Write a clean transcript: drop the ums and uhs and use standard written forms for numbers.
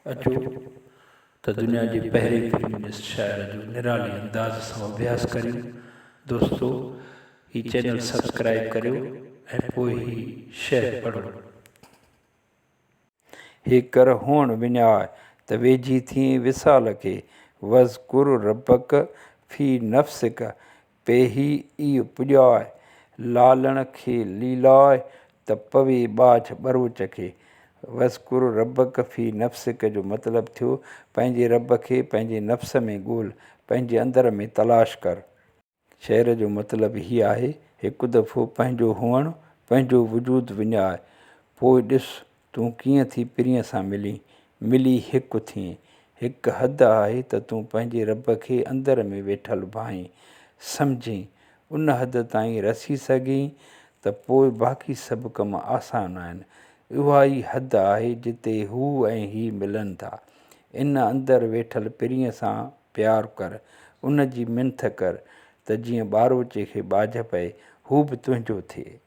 अचो त दुनिया जे पहिरें फिल्म शायर जो निराली अंदाज़ सां अभ्यास करियूं। दोस्तो, ही चैनल सब्सक्राइब करियो ऐं पोइ ही शेयर पढ़ो। हे कर हुअण विञाए त वेझी थी विसाल खे, वज़कुर रबक फी नफ़्सिक पेही इहो पुॼाए, लालण खे लीलाए त पवे ॿाझ ॿरोच खे। वज़कुर रबक फी नफ़्सिक जो मतिलबु थियो पंहिंजे रब खे पंहिंजे नफ़्स में ॻोल्ह, पंहिंजे अंदर में तलाश कर। शेर जो मतिलबु हीअ आहे, हिकु दफ़ो पंहिंजो हुअणु, पंहिंजो वजूद विञाए, पोइ ॾिस तूं कीअं थी पिरीअ सां मिली हिकु थीं। हिकु हद आहे त तूं पंहिंजे रब खे अंदर में वेठल भाहीं, सम्झीं, उन हद ताईं रसी सघीं त पोइ बाक़ी सभु कम आसान आहिनि। उहा ई हद आहे जिते हू ऐं ही मिलनि था। इन अंदरि वेठल पिरीअ सां प्यारु कर, उन जी मिंथ कर त जीअं ॿारोचे खे ॿाझ पए, हू बि तुंहिंजो थिए।